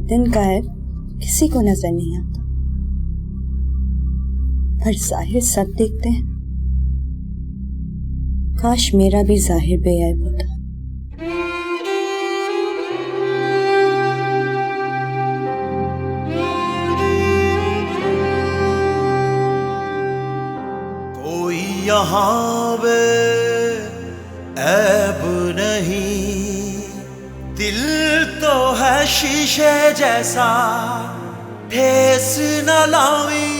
बातिन का है किसी को नजर नहीं आता, पर जाहिर सब देखते हैं। काश मेरा भी जाहिर बेऐब होता। कोई यहाँ पे ऐब नहीं, दिल तो है शीशे जैसा, ठेस न लावी,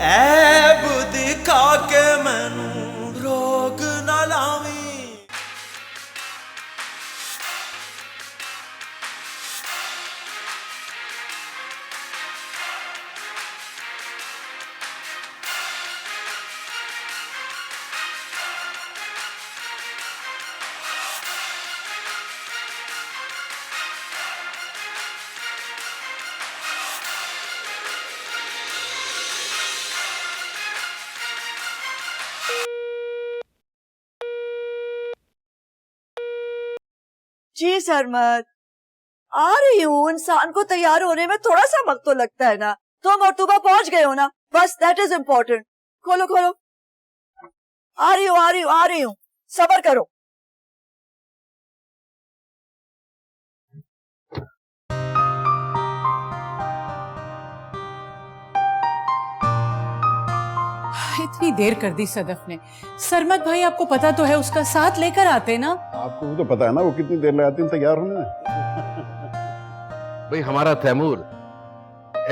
ऐब दिखा के मैनू रोग न लावी। जी सरमत, आ रही हूँ। इंसान को तैयार होने में थोड़ा सा वक्त तो लगता है ना। तुम और तुबा पहुंच गए हो ना, बस दैट इज इम्पोर्टेंट। खोलो खोलो। आ रही हूँ, सब्र करो। इतनी देर कर दी सदफ ने। सरमत भाई आपको पता तो है, उसका साथ लेकर आते ना। आपको भी तो पता है ना वो कितनी देर लगाती है तैयार होने में। भाई हमारा तैमूर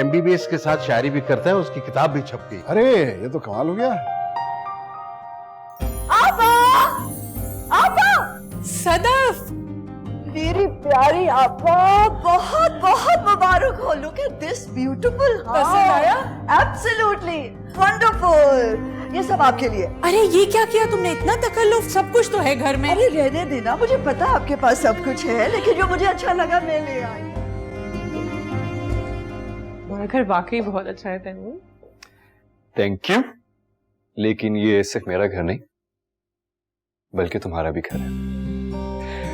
MBBS के साथ शायरी भी करता है, उसकी किताब भी छप गई। अरे ये तो कमाल हो गया। आपा सदफ, मेरी प्यारी आपा, बहुत बहुत मुबारक हो। Look at this beautiful. पसंद आया? Absolutely wonderful. ये सब आपके लिए। अरे ये क्या किया तुमने, इतना तकल्लुफ? सब कुछ तो है घर में। अरे रहने देना, मुझे पता आपके पास सब कुछ है, लेकिन जो मुझे अच्छा लगा मैं ले आई। हमारा घर वाकई बहुत अच्छा है तैमूर। थैंक यू, लेकिन ये सिर्फ मेरा घर नहीं बल्कि तुम्हारा भी घर है।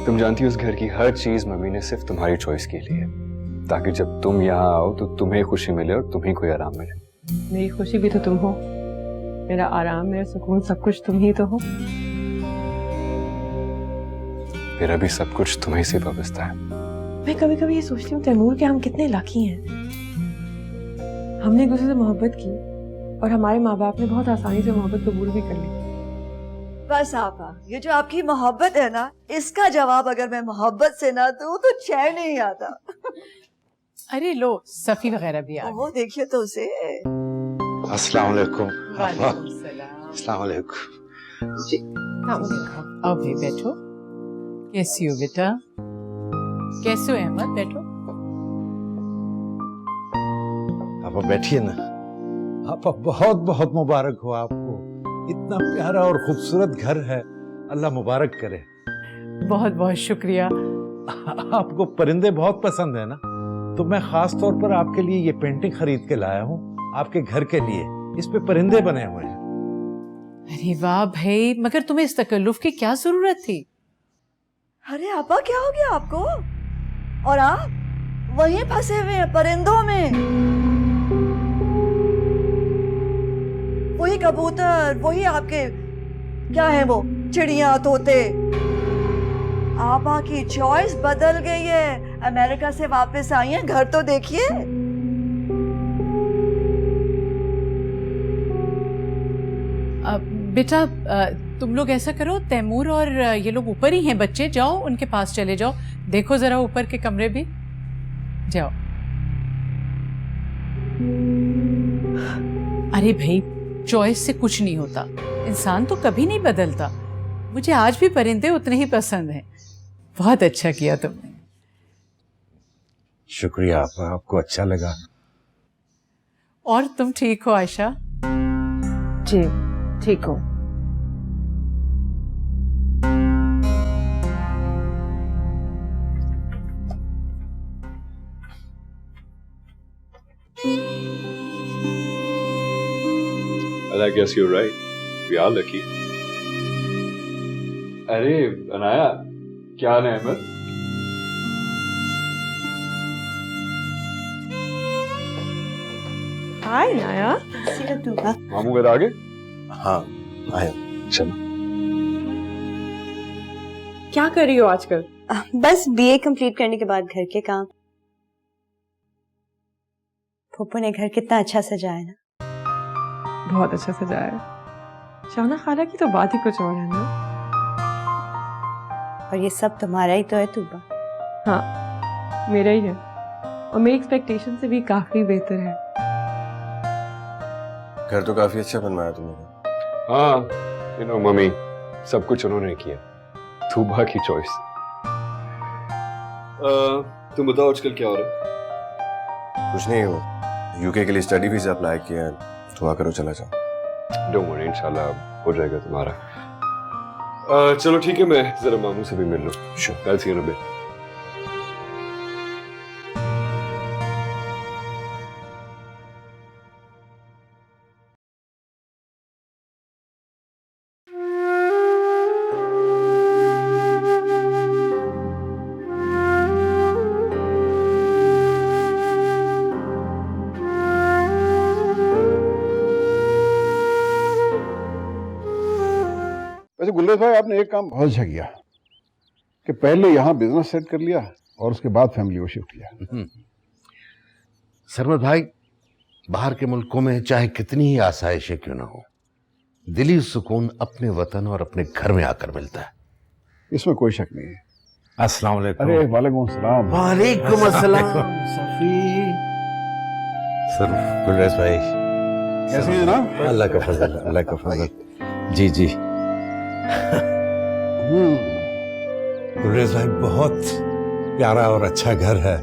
तुम जानती हो उस घर की हर चीज मम्मी ने सिर्फ तुम्हारी चॉइस के लिए है, ताकि जब तुम यहाँ आओ तो तुम्हें खुशी मिले और तुम्हें कोई आराम मिले। मेरी खुशी भी तो तुम हो, मेरा आराम, मेरा सुकून, सब कुछ तुम ही तो हो। मेरा भी सब कुछ तुम्हें से वाबस्ता है। मैं कभी कभी ये सोचती हूँ तैमूर कि हम कितने लकी हैं। हमने एक दूसरे से मोहब्बत की और हमारे माँ बाप ने बहुत आसानी से मोहब्बत कबूल भी कर ली। बस आपा, ये जो आपकी मोहब्बत है ना, इसका जवाब अगर मैं मोहब्बत से ना दूं तो चैन नहीं आता। अरे लो, सफी वगैरह भी आ वो देखिए तो उसे। अस्सलाम वालेकुम। गई। अस्सलाम वालेकुम। आओ भाई बैठो। कैसी हो बेटा? कैसे हो अहमद? बैठो। आप बैठिए ना। आप बहुत बहुत मुबारक हो आपको, इतना प्यारा और खूबसूरत घर है, अल्लाह मुबारक करे। बहुत बहुत शुक्रिया। आपको परिंदे बहुत पसंद है ना, तो मैं खास तौर पर आपके लिए ये पेंटिंग खरीद के लाया हूँ, आपके घर के लिए। इस पे परिंदे बने हुए हैं। अरे वाह भाई, मगर तुम्हें इस तकल्लुफ की क्या जरूरत थी? अरे आपा, क्या हो गया आपको? और आप वहीं फंसे हुए हैं परिंदों में। वही कबूतर, वही आपके क्या है वो चिड़िया, तोते। आपा की चॉइस बदल गई है, अमेरिका से वापस आई हैं, घर तो देखिए। बेटा तुम लोग ऐसा करो, तैमूर और ये लोग ऊपर ही हैं बच्चे, जाओ उनके पास चले जाओ, देखो जरा ऊपर के कमरे भी, जाओ। अरे भाई, चॉइस से कुछ नहीं होता, इंसान तो कभी नहीं बदलता। मुझे आज भी परिंदे उतने ही पसंद हैं। बहुत अच्छा किया तुमने। शुक्रिया आपा, आपको अच्छा लगा। और तुम ठीक हो आयशा? जी ठीक हो। I guess you're right. We are lucky. अरे अनाया, क्या हाल है अहमद? हाय नाया। तूबा मामू घर आ गए? हाँ आया। चलो। क्या कर रही हो आजकल? बस बीए कंप्लीट करने के बाद घर के काम। फूफू ने घर कितना अच्छा सजाया है ना। बहुत अच्छा सजाया है। शाहना खाला की तो बात ही कुछ और है ना। और ये सब तुम्हारा ही तो है तूबा। हाँ मेरा ही है, और मेरी एक्सपेक्टेशन से भी काफी बेहतर है। घर तो काफी अच्छा बनवाया तुमने। हाँ मम्मी सब कुछ उन्होंने किया, तूबा की चॉइस। तुम बताओ आजकल क्या हो रहा है? कुछ नहीं, हो यूके के लिए स्टडी वीजा अप्लाई किया है, दुआ करो चला जाओ। डोंट वरी, इंशाल्लाह हो जाएगा तुम्हारा। चलो ठीक है, मैं जरा मामू से भी मिल लूं। Sure. I'll see you in a bit. वैसे गुलरेज भाई, आपने एक काम बहुत अच्छा किया कि पहले यहाँ बिजनेस सेट कर लिया और उसके बाद फैमिली को शिफ्ट किया। सरमद भाई, बाहर के मुल्कों में चाहे कितनी ही आसाइशें क्यों ना हो, दिली सुकून अपने वतन और अपने घर में आकर मिलता है। इसमें कोई शक नहीं है। अस्सलाम वालेकुम। अरे वालेकुम सलाम। वालेकुम अस्सलाम। सफी, सर गुलरेज भाई कैसे हैं जनाब? अल्लाह का फजल, अल्लाह का फजल। जी जी। गुलरेज भाई बहुत प्यारा और अच्छा घर है,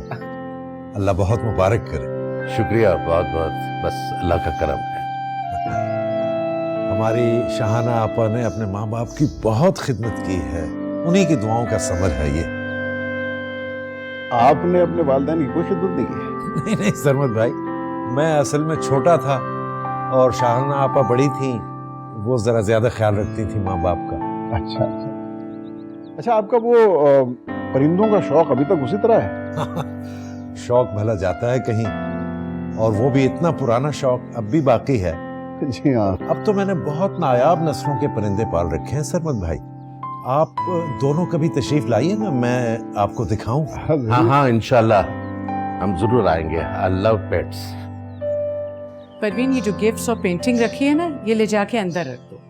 अल्लाह बहुत मुबारक करे। शुक्रिया, बहुत बहुत, बस अल्लाह का करम है। हमारी शाहाना आपा ने अपने माँ बाप की बहुत खिदमत की है, उन्हीं की दुआओं का समर है ये। आपने अपने वालिदैन की कोई खिदमत नहीं की? नहीं नहीं सरमद भाई, मैं असल में छोटा था और शाहाना आपा बड़ी थी, वो जरा ज्यादा ख्याल रखती थी माँ बाप का। अच्छा अच्छा अच्छा, आपका वो परिंदों का शौक अभी तक उसी तरह है? शौक भला जाता है कहीं, और वो भी इतना पुराना शौक अब भी बाकी है। जी हाँ। अब तो मैंने बहुत नायाब नस्लों के परिंदे पाल रखे हैं सरमद भाई। आप दोनों कभी तशरीफ लाइए ना, मैं आपको दिखाऊं। हाँ हाँ इंशाल्लाह हम जरूर आएंगे। I love pets. परवीन, ये जो गिफ्ट्स और पेंटिंग रखी है ना, ये ले जाके अंदर रख दो।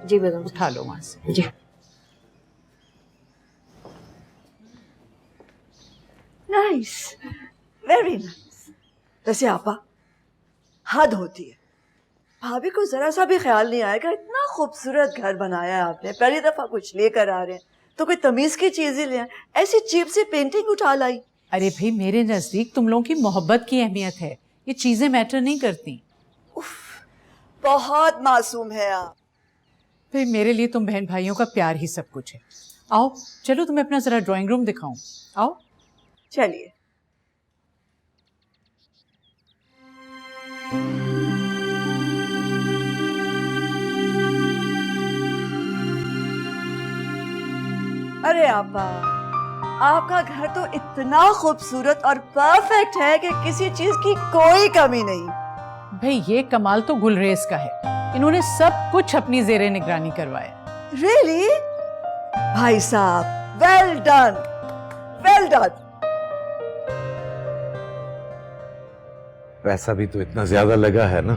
जी बेगम। उठा लो वहां से। जी। Nice, very nice. वैसे आपा हद होती है, भाभी को जरा सा भी ख्याल नहीं आएगा इतना खूबसूरत घर बनाया है आपने, पहली दफा कुछ लेकर आ रहे हैं तो कोई तमीज की चीज ही ले आए, ऐसी चीप सी पेंटिंग उठा लाई। अरे भाई, मेरे नजदीक तुम लोगों की मोहब्बत की अहमियत है, ये चीजें मैटर नहीं करती। बहुत मासूम है आप। भाई मेरे लिए तुम बहन भाइयों का प्यार ही सब कुछ है। आओ चलो, तुम्हें अपना जरा ड्राइंग रूम दिखाऊं। आओ। चलिए। अरे आपा, आपका घर तो इतना खूबसूरत और परफेक्ट है कि किसी चीज की कोई कमी नहीं। भाई ये कमाल तो गुलरेज का है, इन्होंने सब कुछ अपनी जेरे निगरानी करवाया। रियली? भाई साहब, वेल डन, वेल डन। पैसा भी तो इतना ज्यादा लगा है ना।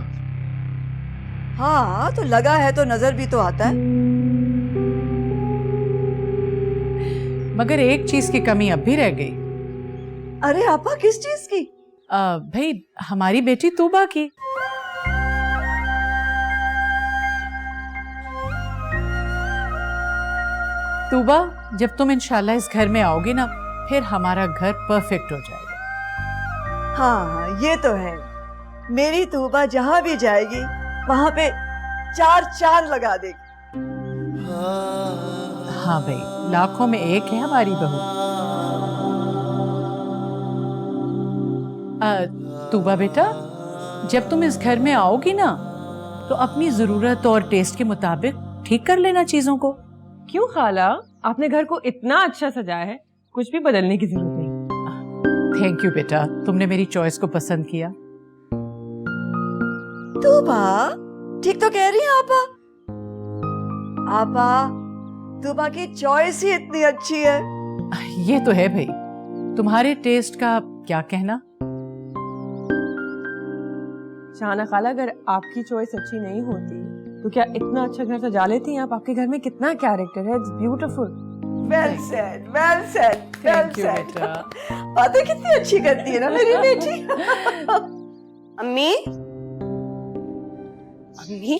हाँ तो लगा है तो नजर भी तो आता है। मगर एक चीज की कमी अब भी रह गई। अरे आपा, किस चीज की? भाई हमारी बेटी तूबा की। तूबा, जब तुम इंशाल्लाह इस घर में आओगी ना, फिर हमारा घर परफेक्ट हो जाएगा। हाँ ये तो है, मेरी तूबा जहाँ भी जाएगी वहाँ पे 4 चांद लगा देगी। हाँ भाई, लाखों में एक है हमारी बहू। तूबा बेटा, जब तुम इस घर में आओगी ना, तो अपनी जरूरत और टेस्ट के मुताबिक ठीक कर लेना चीजों को। क्यों खाला, आपने घर को इतना अच्छा सजाया है, कुछ भी बदलने की जरूरत नहीं। थैंक यू बेटा, तुमने मेरी चॉइस को पसंद किया। तूबा ठीक तो कह रही है आपा। आपा तूबा की चॉइस ही इतनी अच्छी है। ये तो है भाई, तुम्हारे टेस्ट का क्या कहना। शाहाना खाला, अगर आपकी चॉइस अच्छी नहीं होती तो क्या इतना अच्छा घर सजा लेती हैं आप? आपके घर में कितना कैरेक्टर है, it's beautiful. Well said, well said, well Thank you, said. बेटा। बातें कितनी अच्छी करती है ना मेरी बेटी। अम्मी, अम्मी,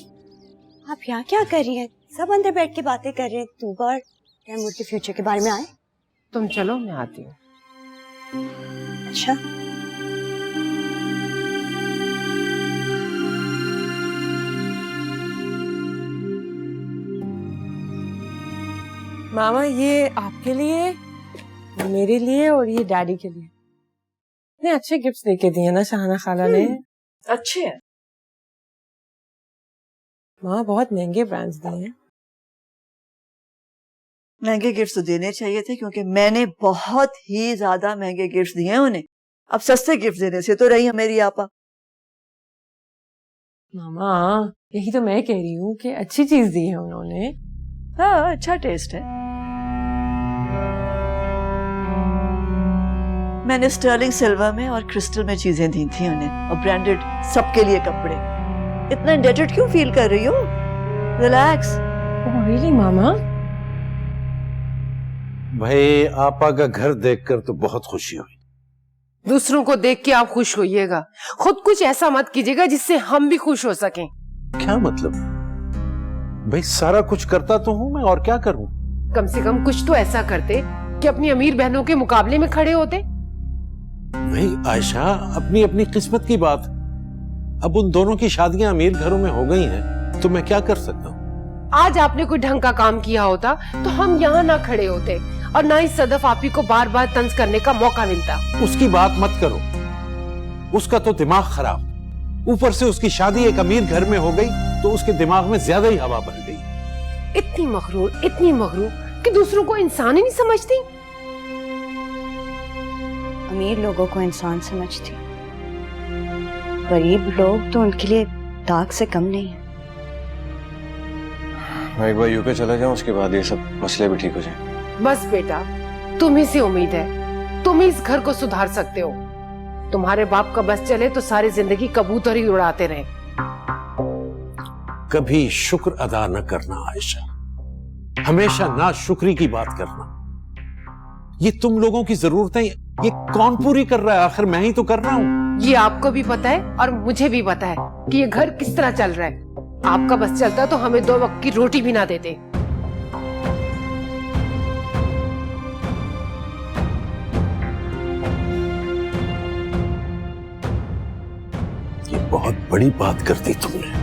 आप यहाँ क्या कर रही हैं? सब अंदर बैठ के बातें कर रहे हैं। तूबा और तैमूर के फ्यूचर के बारे में आए। तुम चलो, मैं आती हूँ। अच्छा, मामा, ये आपके लिए, मेरे लिए और ये डैडी के लिए। इतने अच्छे गिफ्ट्स देके दिए ना शाहाना खाला ने। अच्छे है। माँ, बहुत महंगे ब्रांड्स दिए हैं। महंगे गिफ्ट तो देने चाहिए थे, क्योंकि मैंने बहुत ही ज्यादा महंगे गिफ्ट दिए हैं उन्हें। अब सस्ते गिफ्ट देने से तो रही है मेरी आपा। मामा, यही तो मैं कह रही हूँ कि अच्छी चीज दी है उन्होंने। हाँ, अच्छा टेस्ट है। मैंने स्टर्लिंग सिल्वर में और क्रिस्टल में चीजें दी थी उन्हें, और ब्रांडेड सबके लिए कपड़े। इतना इंडेटेड क्यों फील कर रही हो? रिलैक्स। रियली मामा? भाई, आपा का घर देखकर तो बहुत खुशी हुई। दूसरों को देख के आप खुश होइएगा, खुद कुछ ऐसा मत कीजिएगा जिससे हम भी खुश हो सकें। क्या मतलब? भाई, सारा कुछ करता तो हूँ मैं, और क्या करूँ? कम से कम कुछ तो ऐसा करते कि अपनी अमीर बहनों के मुकाबले में खड़े होते। भाई आयशा, अपनी अपनी किस्मत की बात। अब उन दोनों की शादियां अमीर घरों में हो गई हैं, तो मैं क्या कर सकता हूँ? आज आपने कोई ढंग का काम किया होता तो हम यहाँ ना खड़े होते, और ना ही सदफ आपी को बार बार तंज करने का मौका मिलता। उसकी बात मत करो, उसका तो दिमाग खराब। ऊपर से उसकी शादी एक अमीर घर में हो गई तो उसके दिमाग में ज्यादा ही हवा भर गई। इतनी मगरूर कि दूसरों को इंसान ही नहीं समझती। अमीर लोगों को इंसान समझती, गरीब लोग तो उनके लिए दाग से कम नहीं है। मैं एक बार यूके चला जाऊं, उसके बाद ये सब मसले भी ठीक हो जाएं। बस बेटा, तुम ही से उम्मीद है, तुम ही इस घर को सुधार सकते हो। तुम्हारे बाप का बस चले तो सारी जिंदगी कबूतर ही उड़ाते रहे। कभी शुक्र अदा न करना आयशा, हमेशा ना शुक्री की बात करना। ये तुम लोगों की जरूरतें ये कौन पूरी कर रहा है? आखिर मैं ही तो कर रहा हूँ। ये आपको भी पता है और मुझे भी पता है कि ये घर किस तरह चल रहा है। आपका बस चलता तो हमें 2 वक्त की रोटी भी ना देते। ये बहुत बड़ी बात कर दी तुमने।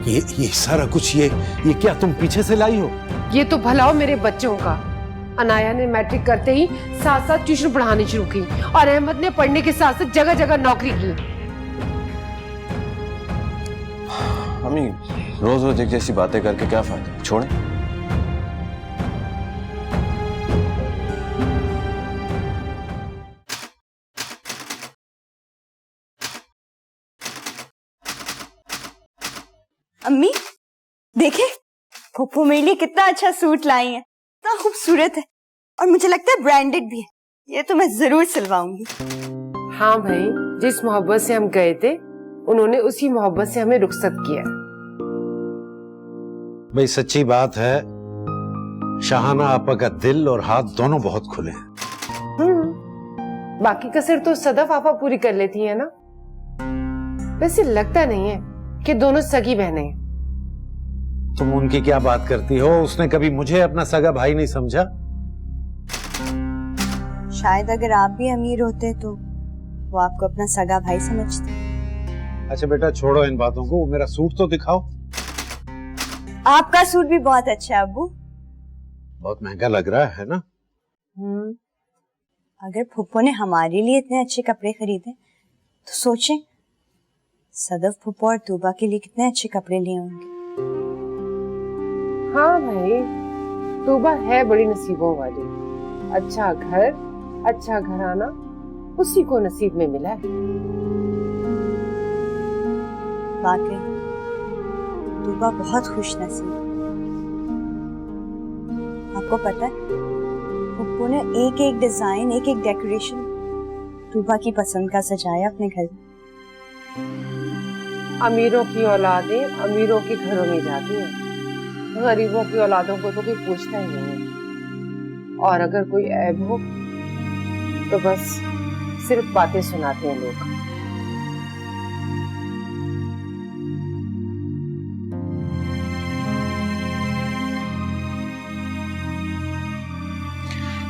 ये सारा कुछ ये क्या तुम पीछे से लाई हो? ये तो भला हो मेरे बच्चों का। अनाया ने मैट्रिक करते ही साथ साथ ट्यूशन पढ़ानी शुरू की, और अहमद ने पढ़ने के साथ साथ जगह जगह नौकरी की। अम्मी, रोज रोज एक जैसी बातें करके क्या फायदा? छोड़ें। अम्मी, देखे फूफू मेरे लिए कितना अच्छा सूट लाई है। इतना खूबसूरत है, और मुझे लगता है ब्रांडेड भी है। ये तो मैं जरूर सिलवाऊंगी। हाँ भाई, जिस मोहब्बत से हम गए थे उन्होंने उसी मोहब्बत से हमें रुखसत किया। भाई, सच्ची बात है, शाहाना आपा का दिल और हाथ दोनों बहुत खुले हैं। बाकी कसर तो सदफ आपा पूरी कर लेती है ना। वैसे लगता नहीं है कि दोनों सगी बहनें हैं। तुम उनकी क्या बात करती हो? उसने कभी मुझे अपना सगा भाई नहीं समझा। शायद अगर आप भी अमीर होते तो वो आपको अपना सगा भाई समझते। अच्छा बेटा, छोड़ो इन बातों को, वो मेरा सूट तो दिखाओ। आपका सूट भी बहुत अच्छा है अब्बू। बहुत महंगा लग रहा है ना? अगर फुप्पो ने हमारे लिए इतने अच्छे कपड़े खरीदे तो सोचें सदफ फुप्पो और तूबा के लिए कितने अच्छे कपड़े लिए होंगे। हाँ भाई, तूबा है बड़ी नसीबों वाली। अच्छा घर, अच्छा घराना उसी को नसीब में मिला है। वाकई तूबा बहुत खुश नसीब। आपको पता है पप्पू ने एक एक डिजाइन, एक एक डेकोरेशन तूबा की पसंद का सजाया अपने घर में। अमीरों की औलादें अमीरों के घरों में जाती हैं, गरीबों की औलादों को तो कोई पूछता ही नहीं है। और अगर कोई ऐब हो तो बस सिर्फ बातें सुनाते हैं लोग।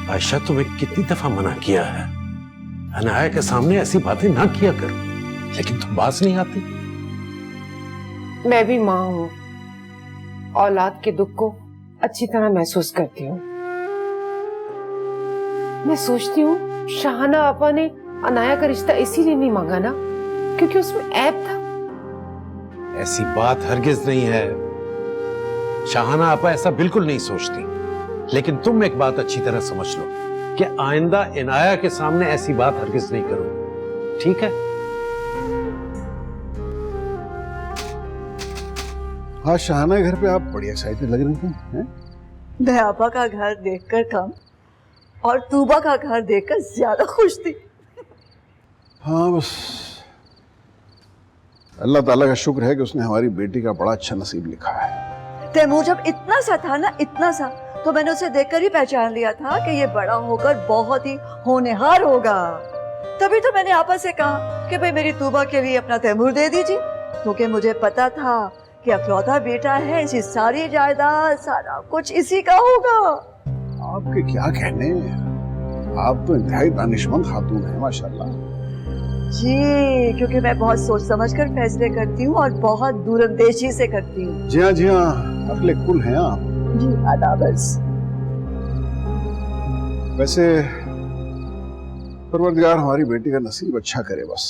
आयशा, तुम्हें कितनी दफा मना किया है अनाया के सामने ऐसी बातें ना किया करो, लेकिन तुम बात नहीं आती। मैं भी माँ हूँ, औलाद के दुख को अच्छी तरह महसूस करती हूँ। मैं सोचती हूँ शाहाना आपा ने अनाया का रिश्ता इसीलिए नहीं मांगा ना क्योंकि उसमें ऐब था। ऐसी बात हरगिज नहीं है, शाहाना आपा ऐसा बिल्कुल नहीं सोचती। लेकिन तुम एक बात अच्छी तरह समझ लो कि आइंदा इनाया के सामने ऐसी बात हरगिज नहीं करो, ठीक है? हाँ, शाहाना घर पे आप बड़ी एक्साइटेड लग रही थी हैं? मैं आपा का घर देखकर कम और तूबा का घर देखकर ज्यादा खुश थी। हाँ, बस अल्लाह ताला का शुक्र है कि उसने हमारी बेटी का बड़ा अच्छा नसीब लिखा है। तैमूर जब इतना सा था ना, इतना सा, तो मैंने उसे देखकर ही पहचान लिया था कि ये बड़ा होकर बहुत ही होनहार होगा। तभी तो मैंने आपा से कहा कि भाई मेरी तूबा के लिए अपना तैमूर दे दीजिए, क्योंकि मुझे पता था कि अकलौता बेटा है, इसी सारी जायदाद सारा कुछ इसी का होगा। आपके क्या कहने, आप तो इंतहाई दानिशमंद खातून है माशाल्लाह। जी, क्योंकि मैं बहुत सोच समझकर फैसले करती हूँ और बहुत दूरंदेशी से करती हूँ। जी हाँ, जी हाँ, अक्ले कुल हैं आप। जी अदाबस। वैसे परवरदिगार हमारी बेटी का नसीब अच्छा करे बस।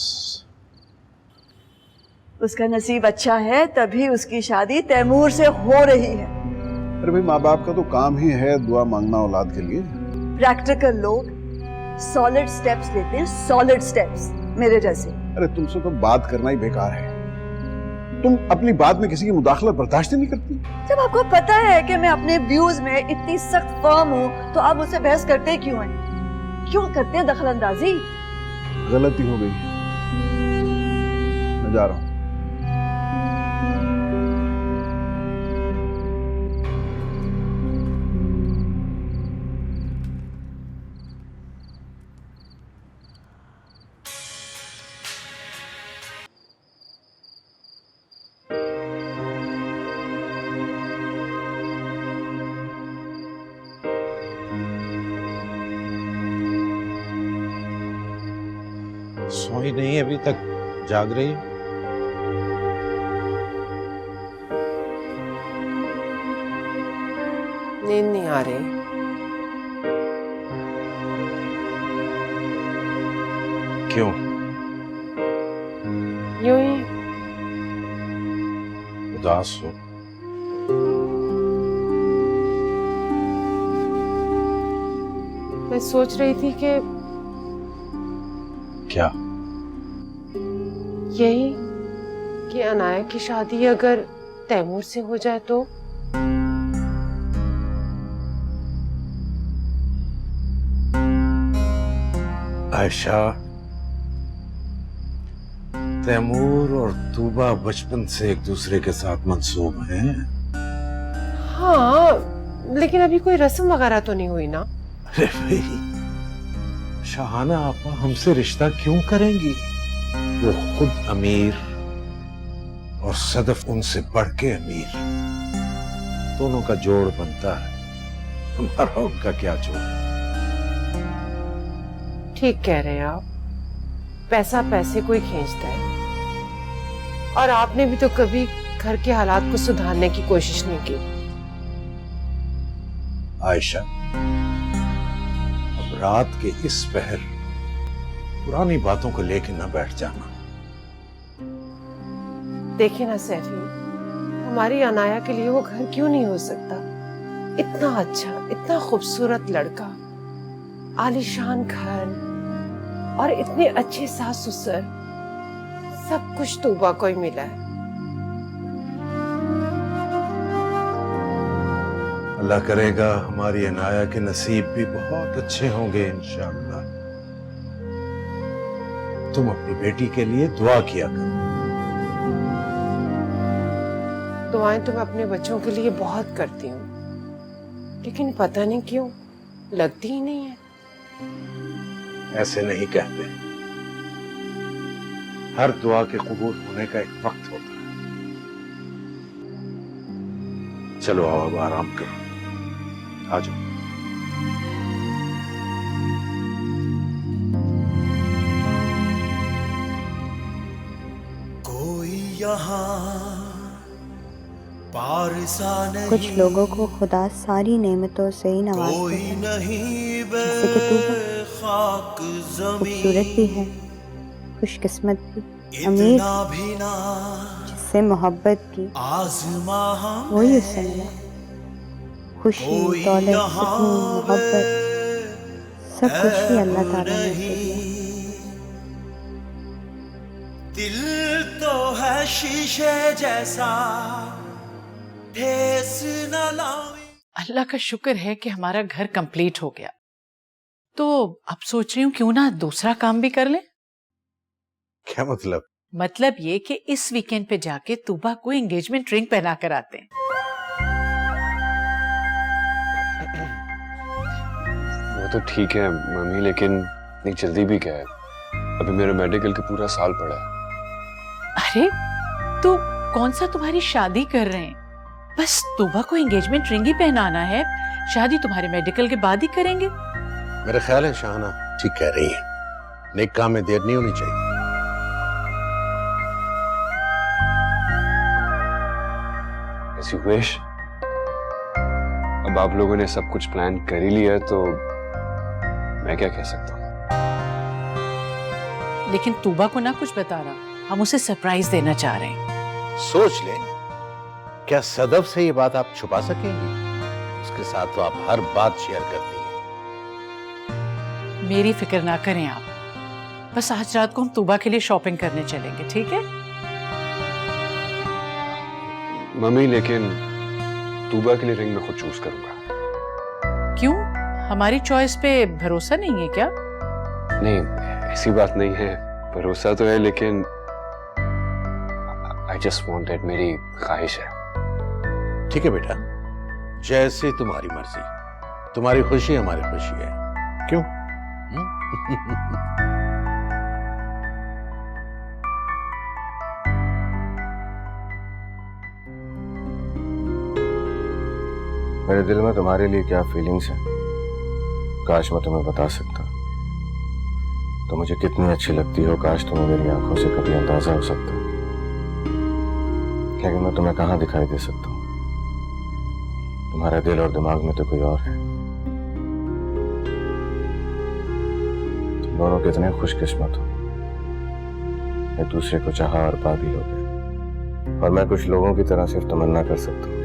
उसका नसीब अच्छा है तभी उसकी शादी तैमूर से हो रही है। अरे भाई, माँ बाप का तो काम ही है दुआ मांगना औलाद के लिए। प्रैक्टिकल लोग सॉलिड स्टेप्स लेते हैं, सॉलिड स्टेप्स, मेरे जैसे। अरे तुमसे तो बात करना ही बेकार है, तुम अपनी बात में किसी की मुदाखलत बर्दाश्त नहीं करती। जब आपको पता है कि मैं अपने व्यूज में इतनी सख्त फर्म हूँ तो आप मुझसे बहस करते क्यों हैं? क्यों करते हैं दखल अंदाजी? गलती हो गई, मैं जा रहा हूँ। सोई नहीं अभी तक, जाग रही है? नींद नहीं आ रही। क्यों? यूं ही। उदास हो? मैं सोच रही थी कि क्या? यही कि अनाया की शादी अगर तैमूर से हो जाए तो? आयशा, तैमूर और तूबा बचपन से एक दूसरे के साथ मंसूब हैं। हाँ, लेकिन अभी कोई रस्म वगैरह तो नहीं हुई ना। अरे भाई, शाहाना आपा हमसे रिश्ता क्यों करेंगी? वो खुद अमीर और सदफ उनसे बढ़ के अमीर, दोनों का जोड़ बनता है, हमारा उनका क्या जोड़? ठीक कह रहे हैं आप, पैसा पैसे को ही खींचता है। और आपने भी तो कभी घर के हालात को सुधारने की कोशिश नहीं की। आयशा, अब रात के इस पहर पुरानी बातों को लेकर न बैठ जाना। देखिए ना सैफी, हमारी अनाया के लिए वो घर क्यों नहीं हो सकता? इतना अच्छा, इतना खूबसूरत लड़का, आलीशान घर और इतने अच्छे सास ससुर, सब कुछ तूबा को ही मिला है। अल्लाह करेगा हमारी अनाया के नसीब भी बहुत अच्छे होंगे इंशाअल्लाह। तुम अपनी बेटी के लिए दुआ किया करो। दुआएं तो मैं अपने बच्चों के लिए बहुत करती हूँ, लेकिन पता नहीं क्यों लगती ही नहीं है। ऐसे नहीं कहते, हर दुआ के कबूल होने का एक वक्त होता है। चलो आओ अब आराम करो, आ जाओ। कोई यहाँ पार सा नहीं, कुछ लोगों को खुदा सारी नेमतों से ही नवाजते कोई हैं, नहीं जैसे कि तू खाक खूबसूरत भी है, खुशकिस्मत भी, अमीर इतना भी ना जिससे मोहब्बत की आजमा वही उससे मिला। खुशी, कोई दौलत, यहाँ सुकून, मोहब्बत सब कुछ ही अल्लाह ताला ने उसे दिया। दिल तो है शीशे जैसा, ठेस न लावे। अल्लाह का शुक्र है कि हमारा घर कंप्लीट हो गया। तो अब सोच रही हूँ क्यों ना दूसरा काम भी कर लें। क्या मतलब? मतलब ये कि इस वीकेंड पे जाके तूबा को एंगेजमेंट रिंग पहना कर आते हैं। वो तो ठीक है मम्मी, लेकिन इतनी जल्दी भी क्या है? अभी मेरा मेडिकल का पूरा साल पड़ा है। अरे तो कौन सा तुम्हारी शादी कर रहे हैं, बस तूबा को एंगेजमेंट रिंग ही पहनाना है। शादी तुम्हारे मेडिकल के बाद ही करेंगे। मेरा ख्याल है शाहना ठीक कह रही है, नेक काम में देर नहीं होनी चाहिए। As you wish। अब आप लोगों ने सब कुछ प्लान कर ही लिया तो मैं क्या कह सकता हूँ। लेकिन तूबा को ना कुछ बता रहा, हम उसे सरप्राइज देना चाह रहे हैं। सोच लें, क्या सदफ से ये बात आप छुपा सकेंगी? उसके साथ तो आप हर बात शेयर करती हैं। मेरी फिक्र ना करें आप, बस आज रात को हम तूबा के लिए शॉपिंग करने चलेंगे, ठीक है? मम्मी लेकिन तूबा के लिए रिंग मैं खुद चूज करूंगा। क्यों, हमारी चॉइस पे भरोसा नहीं है क्या? नहीं ऐसी बात नहीं है, भरोसा तो है, लेकिन आई जस्ट वांटेड, मेरी ख्वाहिश है। ठीक है बेटा, जैसे तुम्हारी मर्जी, तुम्हारी खुशी हमारी खुशी है। क्यों? मेरे दिल में तुम्हारे लिए क्या फीलिंग्स है, काश मैं तुम्हें बता सकता। तो मुझे कितनी अच्छी लगती हो, काश तुम्हें मेरी आंखों से कभी अंदाजा हो सकता, लेकिन मैं तुम्हें कहाँ दिखाई दे सकता हूँ। तुम्हारे दिल और दिमाग में तो कोई और है। तुम दोनों कितने खुशकिस्मत हो, एक दूसरे को चाहा और पा भी लोगे। और मैं कुछ लोगों की तरह सिर्फ तमन्ना कर सकता हूँ,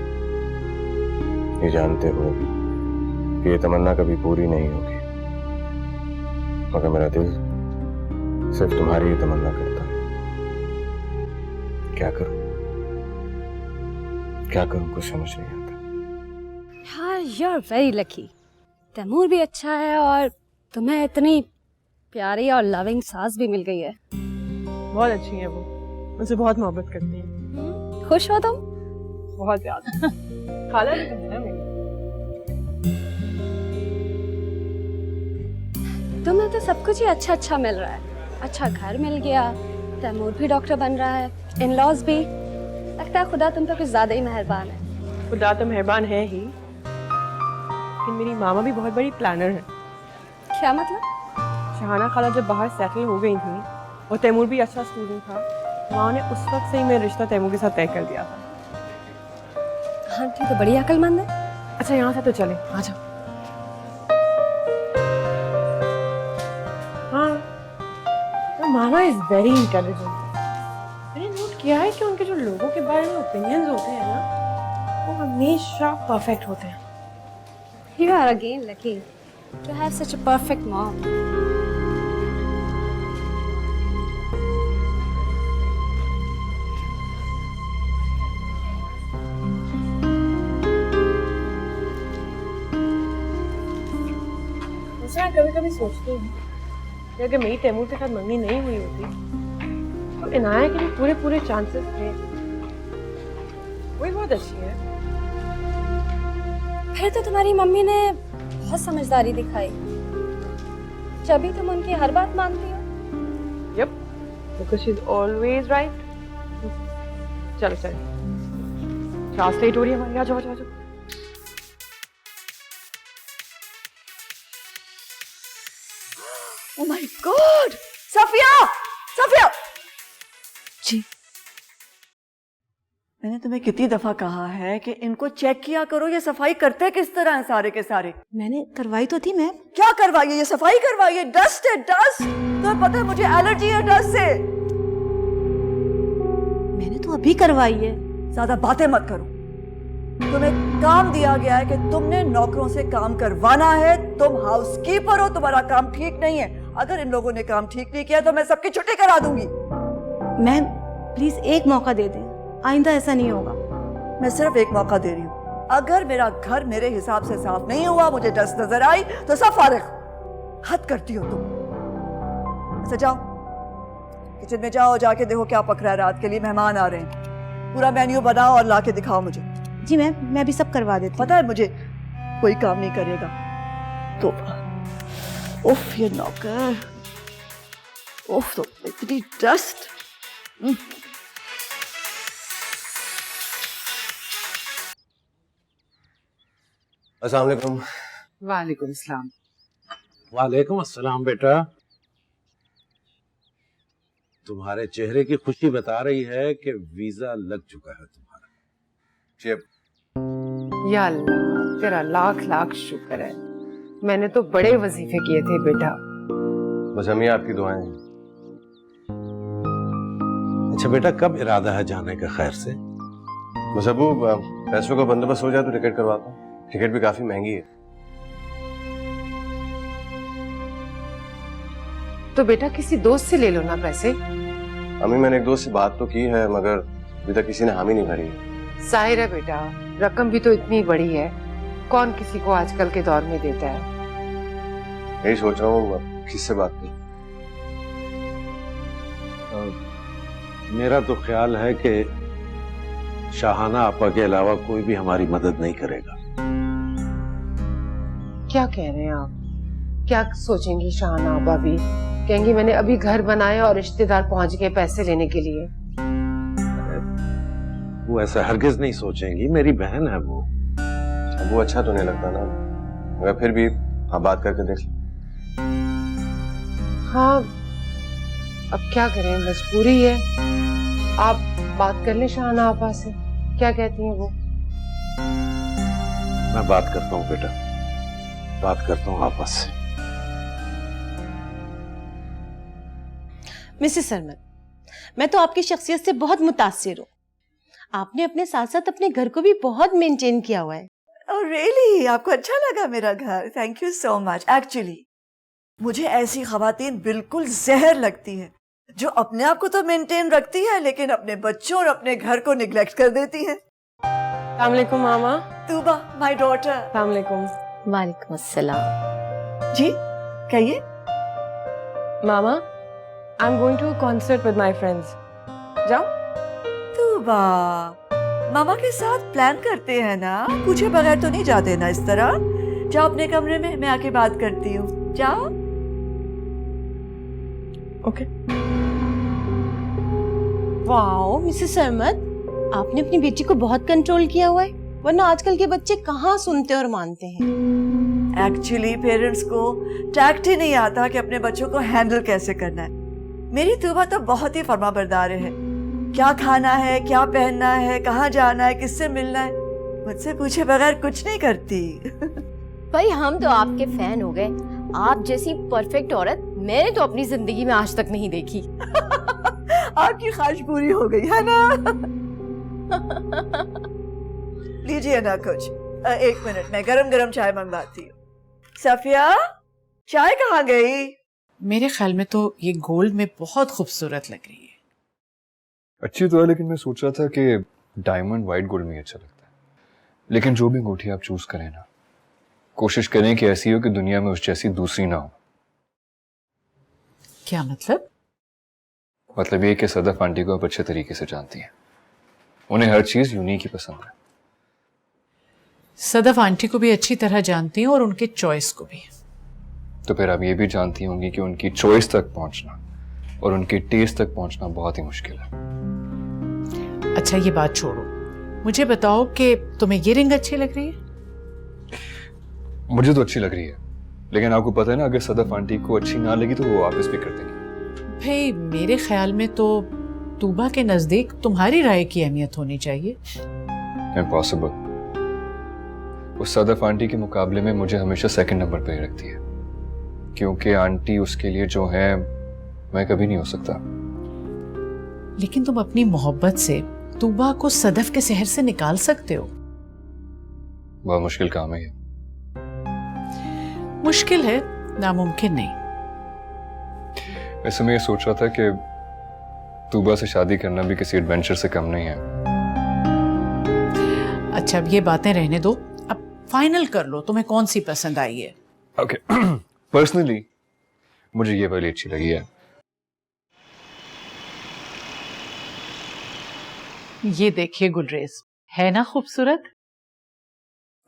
ये जानते हुए कि ये तमन्ना कभी पूरी नहीं होगी, मगर मेरा दिल सिर्फ तुम्हारी ही तमन्ना करता है। क्या करूं, क्या करूं, कुछ समझ नहीं आता। हाँ, you are very lucky. Taimur भी अच्छा है और तुम्हें इतनी प्यारी और लविंग सास भी मिल गई है। बहुत अच्छी है वो, मुझसे बहुत मोहब्बत करती है। खुश हो तुम? बहुत ज्यादा। खाला भी है ना मेरी। तुम्हें तो सब कुछ ही अच्छा अच्छा मिल रहा है। अच्छा घर मिल गया, तैमूर भी डॉक्टर बन रहा है, इन लॉज भी। लगता है खुदा तुम पे कुछ ज्यादा ही मेहरबान है। खुदा तो मेहरबान है ही, लेकिन मेरी मामा भी बहुत बड़ी प्लानर है। क्या मतलब? शहाना खाला जब बाहर सेटल हो गई थी और तैमूर भी अच्छा स्टूडेंट था, माँ ने उस वक्त से ही मेरा रिश्ता तैमूर के साथ तय कर दिया था। आंटी तो बड़ी अक्लमंद है। अच्छा यहाँ से तो चले, आ जाओ। हाँ, मामा इज वेरी इंटेलिजेंट। मैंने नोट किया है कि उनके जो लोगों के बारे में ओपिनियंस होते हैं ना, वो हमेशा परफेक्ट होते हैं। You are again lucky to have such a perfect mom. मैं कभी कभी सोचती हूँ कि अगर मेरी तैमूर के साथ मंगनी नहीं हुई होती तो इनाया के भी पूरे पूरे चांसेस थे। वही बहुत अच्छी है। फिर तो तुम्हारी मम्मी ने बहुत समझदारी दिखाई, जब तुम उनकी हर बात मानती हो। Yep, because she's always right. चलो चलो, क्लास लेट हो रही है हमारी। आ जाओ आ जाओ आ जाओ। Oh my God! Safia! Safia! जी। मैंने तुम्हें कितनी दफा कहा है कि इनको चेक किया करो, ये सफाई करते किस तरह हैं सारे के सारे। मैंने करवाई तो थी मैम। क्या करवाई है? ये सफाई करवाई है। डस्ट है, डस्ट। तुम्हें पता है मुझे एलर्जी है डस्ट से। मैंने तो अभी करवाई है। ज्यादा बातें मत करो। तुम्हें काम दिया गया है कि तुमने नौकरों से काम करवाना है। तुम हाउसकीपर हो, तुम्हारा काम ठीक नहीं है। अगर इन लोगों ने काम ठीक नहीं किया तो मैं सबकी छुट्टी करा दूंगी। मैम प्लीज एक मौका दे दें, आइंदा ऐसा नहीं होगा। मैं सिर्फ एक मौका दे रही हूँ। अगर मेरा घर मेरे हिसाब से साफ नहीं हुआ, मुझे डस्ट नजर आई तो सब फारिग। हद करती हो तुम। अच्छा जाओ किचन में जाओ, जाके देखो क्या पक रहा है। रात के लिए मेहमान आ रहे हैं। पूरा मेन्यू बनाओ और लाके दिखाओ मुझे। जी मैम, मैं भी सब करवा देती हूँ। पता है मुझे कोई काम नहीं करेगा तो। उफ ये नौकर, उफ तो इतनी डस्ट। अस्सलाम वालेकुम। वालेकुम सलाम। वालेकुम अस्सलाम। बेटा, तुम्हारे चेहरे की खुशी बता रही है कि वीजा लग चुका है तुम्हारा। या अल्लाह, तेरा लाख लाख शुक्र है। मैंने तो बड़े वजीफे किए थे बेटा। बस हमें आपकी दुआएं हैं। अच्छा बेटा, कब इरादा है जाने का खैर से? बस अबू पैसों का बंदोबस्त हो जाए तो टिकट करवाता हूँ। टिकट भी काफी महंगी है। तो बेटा किसी दोस्त से ले लो ना पैसे। अम्मी मैंने एक दोस्त से बात तो की है मगर अभी तक किसी ने हामी नहीं भरी है। जाहिर है बेटा, रकम भी तो इतनी बड़ी है, कौन किसी को आजकल के दौर में देता है। यही सोच रहा हूँ किससे बात की। मेरा तो ख्याल है कि शाहाना आपा के अलावा कोई भी हमारी मदद नहीं करेगा। क्या कह रहे हैं आप? क्या सोचेंगी शाहाना आपा भी? कहेंगी मैंने अभी घर बनाया और रिश्तेदार पहुंच गए पैसे लेने के लिए। वो ऐसा हरगिज नहीं सोचेंगी, मेरी बहन है वो। वो अच्छा तो नहीं लगता ना, मगर फिर भी आप बात करके देख लो। हाँ अब क्या करें, मजबूरी है। आप बात कर ले शाहाना आपा से, क्या कहती हैं वो? मैं बात करता हूँ बेटा, बात करता हूँ आपस से। मिसेस सरमद, मैं तो आपकी शख्सियत से बहुत मुतासिर हूँ। आपने अपने साथ साथ अपने घर को भी बहुत मेंटेन किया हुआ है। Oh really? आपको अच्छा लगा मेरा घर? Thank you so much. Actually मुझे ऐसी खवातीन बिल्कुल जहर लगती है जो अपने आप को तो मेंटेन रखती है लेकिन अपने बच्चों और अपने घर को निग्लेक्ट कर देती है। अस्सलाम वालेकुम मामा। Tuba, my daughter. अस्सलाम वालेकुम। वालेकुम अस्सलाम। जी कहिए। मामा, I am going to a concert with my friends. जाओ। तूबा, मामा के साथ प्लान करते हैं ना, पूछे बगैर तो नहीं जाते ना इस तरह। जाओ अपने कमरे में, मैं आके बात करती हूँ। जाओ। ओके। वाओ मिसेस सरमद, आपने अपनी बेटी को बहुत कंट्रोल किया हुआ है, वरना आजकल के बच्चे कहाँ सुनते और मानते हैं। एक्चुअली पेरेंट्स को टैक्ट ही नहीं आता कि अपने बच्चों को हैंडल कैसे करना है। मेरी तूबा तो बहुत ही फरमाबरदार है। क्या खाना है, क्या पहनना है, कहाँ जाना है, किससे मिलना है, मुझसे पूछे बगैर कुछ नहीं करती। भाई हम तो आपके फैन हो गए। आप जैसी परफेक्ट औरत मैंने तो अपनी जिंदगी में आज तक नहीं देखी। आपकी ख्वाहिश पूरी हो गई है ना। लीजिए ना कुछ। एक मिनट, मैं गरम गरम चाय मंगवाती हूँ। सफिया, चाय कहाँ गई? मेरे ख्याल में तो ये गोल्ड में बहुत खूबसूरत लग रही है। अच्छी तो है लेकिन मैं सोच रहा था कि डायमंड व्हाइट गोल्ड में अच्छा लगता है। लेकिन जो भी अंगूठी आप चूज करें ना, कोशिश करें कि ऐसी हो कि दुनिया में उस जैसी दूसरी ना हो। क्या मतलब? मतलब ये कि सदफ आंटी को आप अच्छे तरीके से जानती हैं, उन्हें हर चीज यूनिक ही पसंद है। सदफ आंटी को भी अच्छी तरह जानती हूँ और उनके चॉइस को भी। तो फिर आप ये भी जानती होंगी कि उनकी चॉइस तक पहुंचना और उनके टेस्ट तक पहुंचना बहुत ही मुश्किल है। अच्छा ये बात छोड़ो, मुझे बताओ कि तुम्हें ये रिंग अच्छी लग रही है? मुझे तो अच्छी लग रही है, लेकिन आपको पता है ना, अगर सदफ आंटी को अच्छी ना लगी तो वो वापस भी कर देंगी। भाई मेरे ख्याल में तो तूबा के नजदीक तुम्हारी राय की अहमियत होनी चाहिए। इम्पॉसिबल। उस सदफ आंटी के मुकाबले में मुझे हमेशा सेकंड नंबर पे ही रखती है, क्योंकि आंटी उसके लिए जो है मैं कभी नहीं हो सकता। लेकिन तुम अपनी मोहब्बत से तूबा को सदफ के शहर से निकाल सकते हो। बहुत मुश्किल काम है ये। मुश्किल है, नामुमकिन नहीं। वैसे मैं ये सोच रहा था कि तूबा से शादी करना भी किसी एडवेंचर से कम नहीं है। अच्छा अब ये बातें रहने दो, अब फाइनल कर लो तुम्हें कौन सी पसंद आई है। ओके पर्सनली मुझे ये वाली अच्छी लगी है। ये देखिए गुलरेज, है ना खूबसूरत?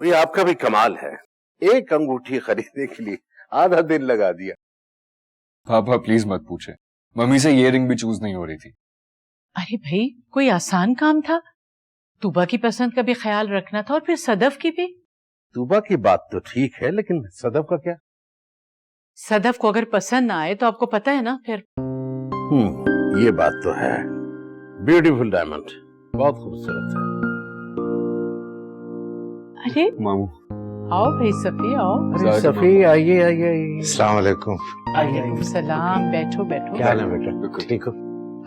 ये आपका भी कमाल है, एक अंगूठी खरीदने के लिए आधा दिन लगा दिया। पापा प्लीज मत पूछे, मम्मी से ये रिंग भी चूज नहीं हो रही थी। अरे भाई कोई आसान काम था, तूबा की पसंद का भी ख्याल रखना था और फिर सदफ की भी। तूबा की बात तो ठीक है, लेकिन सदफ का क्या? सदफ को अगर पसंद ना आए तो आपको पता है ना फिर। ये बात तो है। ब्यूटीफुल डायमंड, बहुत खूबसूरत है। अरे मामू आओ भाई सफी, आओ। अरे सफी आइए आइए आइए। अस्सलाम वालेकुम। वालेकुम सलाम, बैठो बैठो। क्या हाल है बेटा? ठीक हो?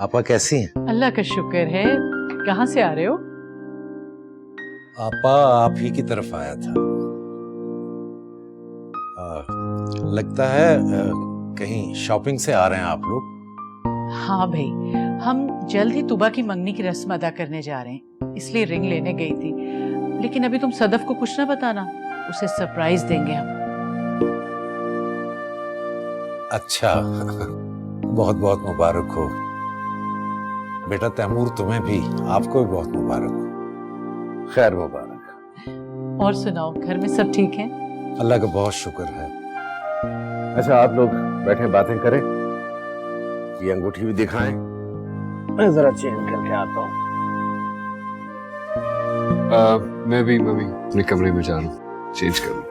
आपा कैसी हैं? अल्लाह का शुक्र है। कहाँ से आ रहे हो? आपा आप ही की तरफ आया था। लगता है कहीं शॉपिंग से आ रहे हैं आप लोग। हाँ भाई, हम जल्द ही तूबा की मंगनी की रस्म अदा करने जा रहे हैं, इसलिए रिंग लेने गई थी। लेकिन अभी तुम सदफ को कुछ ना बताना, उसे सरप्राइज देंगे हम। अच्छा बहुत बहुत मुबारक हो बेटा तैमूर, तुम्हें भी, आपको भी बहुत मुबारक हो। खैर मुबारक। और सुनाओ, घर में सब ठीक है? अल्लाह का बहुत शुक्र है। अच्छा आप लोग बैठे बातें करें, ये अंगूठी भी दिखाएं। मैं जरा चेंज करके आता हूँ। मैं भी अपने कमरे में जा रहा हूँ, चेंज करूँ।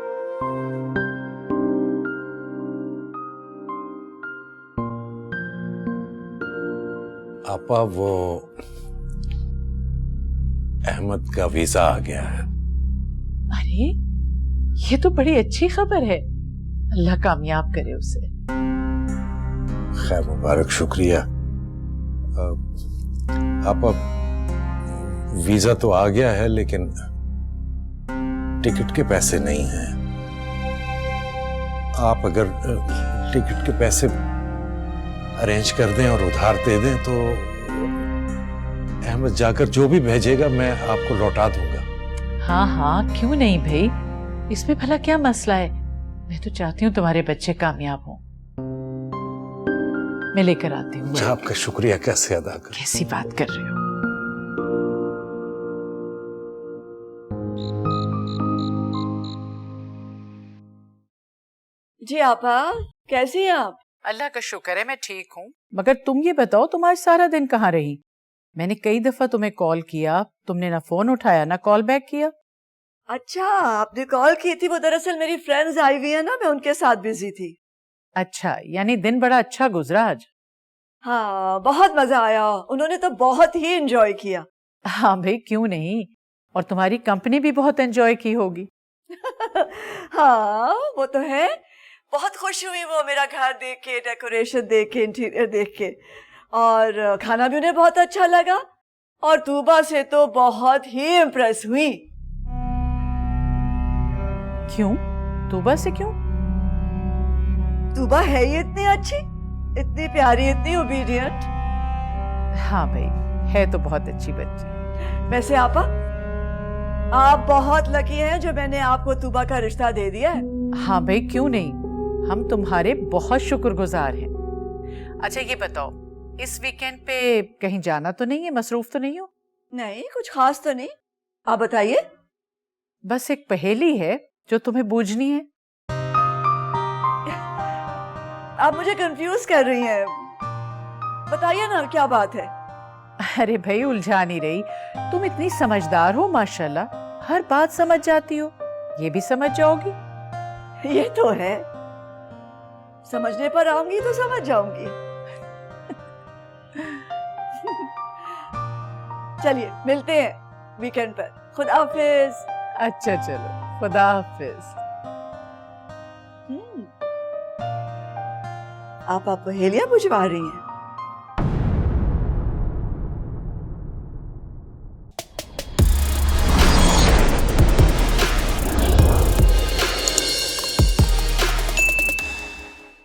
आपा वो अहमद का वीजा आ गया है। अरे ये तो बड़ी अच्छी खबर है, अल्लाह कामयाब करे उसे। खैर मुबारक, शुक्रिया। आपा वीजा तो आ गया है, लेकिन टिकट के पैसे नहीं हैं। आप अगर टिकट के पैसे अरेंज कर दें और उधार दे दें तो अहमद जाकर जो भी भेजेगा मैं आपको लौटा दूंगा। हाँ हाँ क्यों नहीं भाई, इसमें भला क्या मसला है। मैं तो चाहती हूँ तुम्हारे बच्चे कामयाब हों। मैं लेकर आती हूँ। आपका शुक्रिया कैसे अदा करूं? कैसी बात कर रहे हो? जी आपा, कैसी हैं आप? अल्लाह का शुक्र है मैं ठीक हूँ। मगर तुम ये बताओ, तुम आज सारा दिन कहाँ रही? मैंने कई दफा तुम्हें कॉल किया, तुमने ना फोन उठाया ना कॉल बैक किया। अच्छा आपने कॉल की थी, वो दरअसल मेरी फ्रेंड्स आई हुई है ना, मैं उनके साथ बिजी थी। अच्छा, यानी दिन बड़ा अच्छा गुजरा आज? हाँ बहुत मजा आया, उन्होंने तो बहुत ही एंजॉय किया। हाँ भाई क्यों नहीं, और तुम्हारी कंपनी भी बहुत एंजॉय की होगी। हाँ वो तो है, बहुत खुश हुई वो मेरा घर देख के, डेकोरेशन देख के, इंटीरियर देख के, और खाना भी उन्हें बहुत अच्छा लगा। और तूबा से तो बहुत ही इम्प्रेस हुई। क्यों? तूबा से क्यों? तूबा है ही इतनी अच्छी, इतनी प्यारी, इतनी ओबीडियंट। हाँ भाई है तो बहुत अच्छी बच्ची। वैसे आपा आप बहुत लकी हैं जो मैंने आपको तुबा का रिश्ता दे दिया है। हाँ भाई, क्यों नहीं, हम तुम्हारे बहुत शुक्रगुजार हैं। अच्छा ये बताओ, इस वीकेंड पे कहीं जाना तो नहीं है, मसरूफ तो नहीं हो? नहीं, कुछ खास तो नहीं। आप बताइए। बस एक पहेली है जो तुम्हें बूझनी है। आप मुझे कंफ्यूज कर रही हैं। बताइए ना, क्या बात है? अरे भाई, उलझा नहीं रही, तुम इतनी समझदार हो माशाल्लाह, हर बात समझ जाती हो, ये भी समझ जाओगी। ये तो है, समझने पर आऊंगी तो समझ जाऊंगी। चलिए मिलते हैं वीकेंड पर। खुदा हाफिज। अच्छा चलो, खुदा हाफिज। आप पहेलियां बुझवा रही हैं?